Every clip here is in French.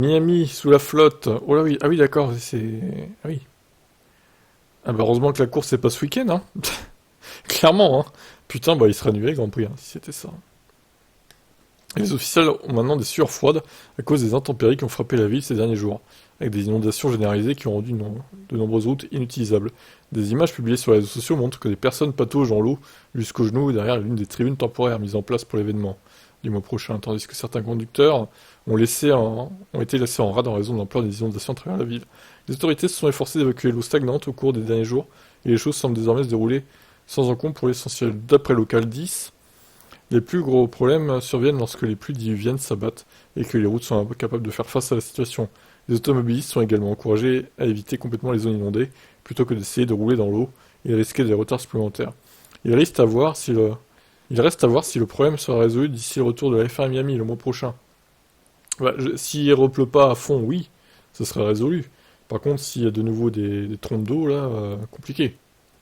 Miami sous la flotte. Oh là oui, ah oui d'accord, c'est... Ah oui. Ah bah heureusement que la course c'est pas ce week-end, hein. Clairement, hein. Putain, bah il serait annulé le Grand Prix, hein, si c'était ça. Et les officiels ont maintenant des sueurs froides à cause des intempéries qui ont frappé la ville ces derniers jours, avec des inondations généralisées qui ont rendu de nombreuses routes inutilisables. Des images publiées sur les réseaux sociaux montrent que des personnes pataugent dans l'eau jusqu'aux genoux derrière l'une des tribunes temporaires mises en place pour l'événement du mois prochain, tandis que certains conducteurs ont été laissés en rade en raison de l'ampleur des inondations à travers la ville. Les autorités se sont efforcées d'évacuer l'eau stagnante au cours des derniers jours, et les choses semblent désormais se dérouler sans encombre pour l'essentiel. D'après Local 10, les plus gros problèmes surviennent lorsque les pluies diluviennes s'abattent et que les routes sont incapables de faire face à la situation. Les automobilistes sont également encouragés à éviter complètement les zones inondées, plutôt que d'essayer de rouler dans l'eau et risquer des retards supplémentaires. Il reste à voir si le, il reste à voir si le problème sera résolu d'ici le retour de la F1 Miami le mois prochain. Bah, s'il ne repleut pas à fond, oui, ça sera résolu. Par contre, s'il y a de nouveau des trompes d'eau, là, compliqué.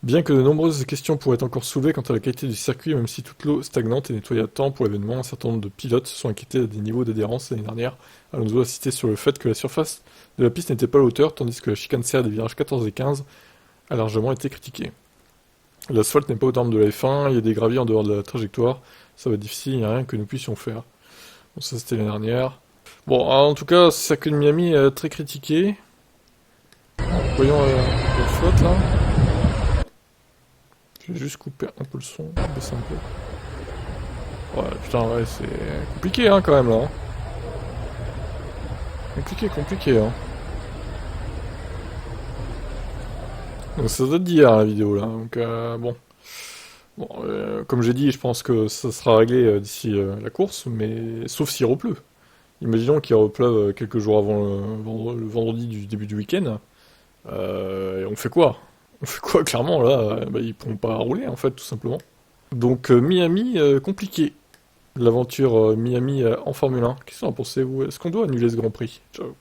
Bien que de nombreuses questions pourraient être encore soulevées quant à la qualité du circuit, même si toute l'eau stagnante est nettoyée à temps pour l'événement, un certain nombre de pilotes se sont inquiétés des niveaux d'adhérence l'année dernière. Alonso a insisté sur le fait que la surface de la piste n'était pas à la hauteur, tandis que la chicane serre des virages 14 et 15 a largement été critiquée. L'asphalte n'est pas aux normes de la F1, il y a des graviers en dehors de la trajectoire, ça va être difficile, il n'y a rien que nous puissions faire. Bon, ça c'était l'année dernière. Bon, en tout cas, ce circuit de Miami est très critiqué. Voyons la flotte là. Je vais juste couper un peu le son, baisser un peu. Ouais, putain, ouais, c'est compliqué, hein, quand même, là. Hein. Compliqué, compliqué, hein. Donc, ça date d'hier, la vidéo, là. Donc, bon. Bon, comme j'ai dit, je pense que ça sera réglé d'ici la course, mais sauf s'il repleut. Imaginons qu'il repleuve quelques jours avant le vendredi du début du week-end. Et on fait quoi? On fait quoi, clairement, là? Bah, ils pourront pas rouler, en fait, tout simplement. Donc, Miami, compliqué. L'aventure Miami en Formule 1. Qu'est-ce que vous en pensez, vous? Est-ce qu'on doit annuler ce Grand Prix? Ciao.